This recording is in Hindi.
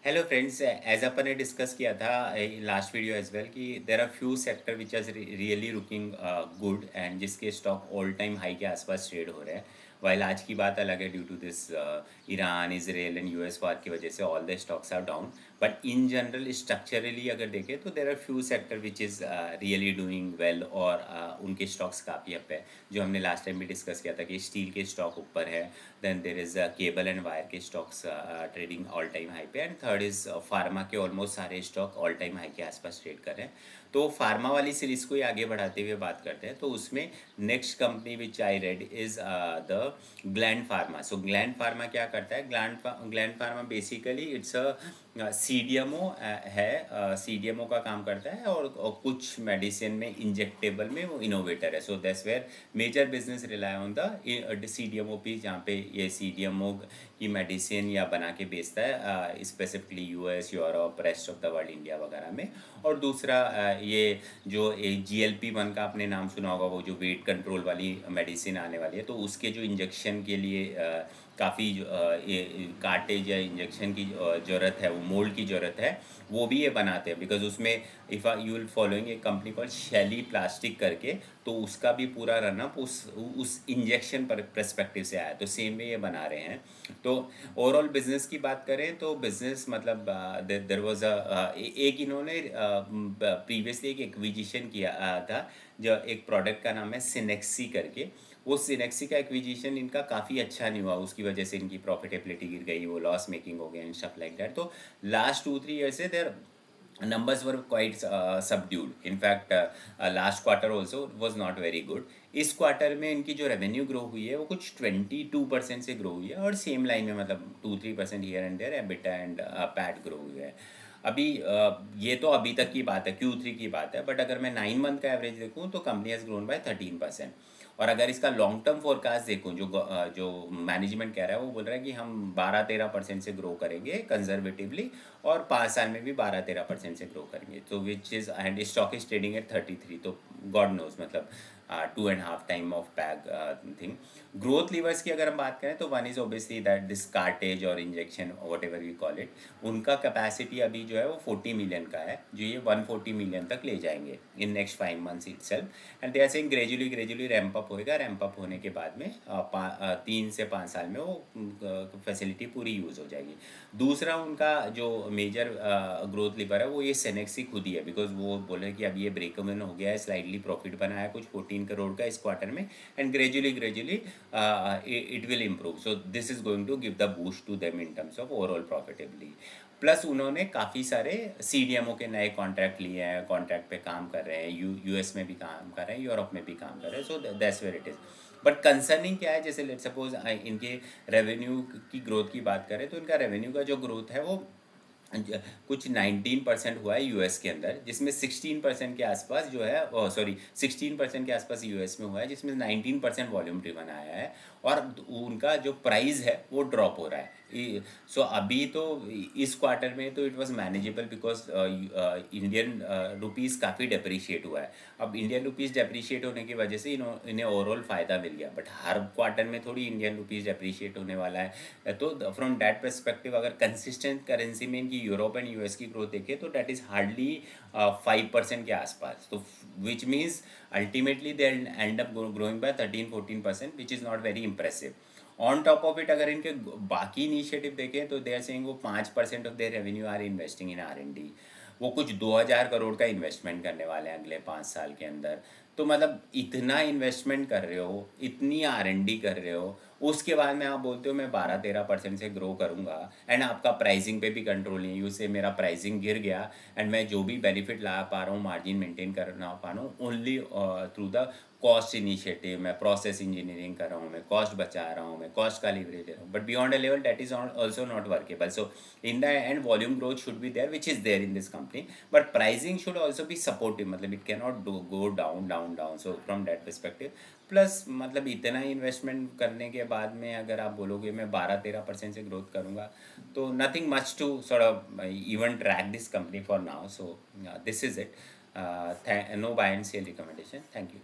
हेलो फ्रेंड्स, एज अपन ने डिस्कस किया था लास्ट वीडियो एज वेल कि there are few sector which are really looking good and जिसके स्टॉक ऑल टाइम हाई के आसपास ट्रेड हो रहे हैं। वाइल आज की बात अलग है, due to this Iran Israel and US war की वजह से all the stocks are down. But in general structurally अगर देखें तो there are few sector which is really doing well और उनके स्टॉक्स काफ़ी अप है। जो हमने लास्ट टाइम भी डिस्कस किया था कि स्टील के स्टॉक ऊपर है, then there is cable and wire के stocks trading all time high पे, एंड थर्ड इज़ फार्मा के ऑलमोस्ट सारे स्टॉक ऑल टाइम हाई के आसपास ट्रेड कर रहे हैं। तो फार्मा वाली सीरीज़ को ही आगे बढ़ाते हुए बात करते हैं। तो उसमें next company which I read is the gland pharma. So gland pharma क्या करता है? Gland pharma basically it's a CDMO है, CDMO का काम करता है और कुछ मेडिसिन में इंजेक्टेबल में वो इनोवेटर है। So that's where major business rely on the CDMO पे, जहाँ पे ये CDMO की मेडिसिन या बना के बेचता है specifically US, Europe, rest of the world, India वगैरह में। और दूसरा ये जो GLP-1 का आपने नाम सुना होगा, वो जो वेट कंट्रोल वाली मेडिसिन आने वाली है, तो उसके जो इंजेक्शन के लिए काफ़ी कार्टेज या इंजेक्शन की ज़रूरत है, वो मोल्ड की ज़रूरत है, वो भी ये बनाते हैं। बिकॉज उसमें इफ़ यू विल फॉलोइंग एक कंपनी कॉल शैली प्लास्टिक करके, तो उसका भी पूरा रनअप उस इंजेक्शन पर पर्सपेक्टिव से आया, तो सेम में ये बना रहे हैं। तो ओवरऑल बिजनेस की बात करें तो बिजनेस मतलब देर वॉज एक इन्होंने प्रीवियसली एक एक्विजिशन किया था, जो एक प्रोडक्ट का नाम है सिनेक्सी करके। वो सिनेक्सी का एक्विजिशन इनका काफ़ी अच्छा नहीं हुआ, उसकी वजह से इनकी प्रॉफिटेबिलिटी गिर गई, वो लॉस मेकिंग हो गया एंड स्टफ लाइक दैट। तो लास्ट 2-3 ईयर से देर numbers were quite subdued. In fact, last quarter also was not very good. इस क्वार्टर में इनकी जो रेवेन्यू ग्रो हुई है वो कुछ 22% से ग्रो हुई है, और सेम लाइन में मतलब 2-3% here and there EBITDA and PAT grow हुई है। अभी ये तो अभी तक की बात है, Q3 की बात है, बट अगर मैं 9 मंथ का एवरेज देखूँ तो कंपनी हैज़ ग्रोन बाय 13%। और अगर इसका लॉन्ग टर्म फोरकास्ट देखूँ, जो मैनेजमेंट कह रहा है, वो बोल रहा है कि हम 12-13% से ग्रो करेंगे कंजर्वेटिवली, और 5 साल में भी 12-13% से ग्रो करेंगे। तो which is, and stock is trading at 33, तो गॉड नोज मतलब 2.5 time of peg thing. Growth levers की अगर हम बात करें तो one is obviously that this cartage और injection whatever we call it. उनका कैपेसिटी अभी जो है वो 40 मिलियन का है, जो ये 140 मिलियन तक ले जाएंगे in next 5 months itself. And they are saying gradually ramp up होएगा, रैंप अप होने के बाद में 3 से 5 साल में वो फैसिलिटी पूरी यूज़ हो जाएगी। दूसरा उनका जो मेजर ग्रोथ लीवर है वो ये सेनेक्सी खुद ही है, बिकॉज वो बोले कि अब ये ब्रेक इवन हो गया है, स्लाइडली प्रॉफिट बनाया है कुछ 14 करोड़ का इस क्वार्टर में, and gradually it will improve. So this is going to give the boost to them in terms of overall profitability. Plus उन्होंने काफ़ी सारे CDMO के नए कॉन्ट्रैक्ट लिए हैं, कॉन्ट्रैक्ट पे काम कर रहे हैं, US में भी काम कर रहे हैं, यूरोप में भी काम कर रहे हैं। So that's where it is. But concerning क्या है, जैसे लेट सपोज इनके रेवेन्यू की ग्रोथ की बात करें तो इनका रेवेन्यू का जो ग्रोथ है वो कुछ 19% हुआ है US के अंदर, जिसमें 16% के आसपास जो है, सॉरी 16% के आसपास US में हुआ है, जिसमें 19% वॉल्यूम ड्रिवन आया है, और उनका जो प्राइस है वो ड्रॉप हो रहा है। सो अभी तो इस क्वार्टर में तो it was manageable, because Indian rupees काफ़ी डेप्रिशिएट हुआ है। अब इंडियन रुपीज़ डेप्रिशिएट होने की वजह से इन्हें ओवरऑल फ़ायदा मिल गया, बट हर क्वार्टर में थोड़ी इंडियन रुपीज़ डेप्रिशिएट होने वाला है। तो फ्रॉम दैट परस्पेक्टिव अगर कंसिस्टेंट करेंसी में इनकी यूरोप एंड US की ग्रोथ देखें तो दैट इज़ हार्डली 5% के आसपास, तो which means ultimately they end up growing by 13-14%, which is not very impressive. On top of it अगर इनके बाकी इनिशिएटिव देखें तो दे आर सेइंग वो 5% of their revenue are investing in R&D। वो कुछ 2000 करोड़ का इन्वेस्टमेंट करने वाले हैं अगले 5 साल के अंदर। तो मतलब इतना इन्वेस्टमेंट कर रहे हो, इतनी R&D कर रहे हो, उसके बाद में आप बोलते हो मैं 12-13% से ग्रो करूँगा, एंड आपका प्राइसिंग पे भी कंट्रोल नहीं है। उससे मेरा प्राइसिंग गिर गया, एंड मैं जो भी बेनिफिट ला पा रहा हूँ, मार्जिन मेंटेन कर पा रहा हूँ only through the cost initiative. मैं प्रोसेस इंजीनियरिंग कर रहा हूँ, मैं कॉस्ट बचा रहा हूँ, मैं कॉस्ट का लीवरेज ले रहा हूँ, but beyond a level that is also not workable. So in the end volume growth should be there, which is there in this company, but pricing should also be supportive, मतलब it can not go down down down. So from that perspective, plus मतलब इतना इन्वेस्टमेंट करने के बाद में अगर आप बोलोगे मैं 12-13% से ग्रोथ करूँगा, तो nothing much to sort of even track this company for now. So this is it. No buy and sell recommendation. Thank you.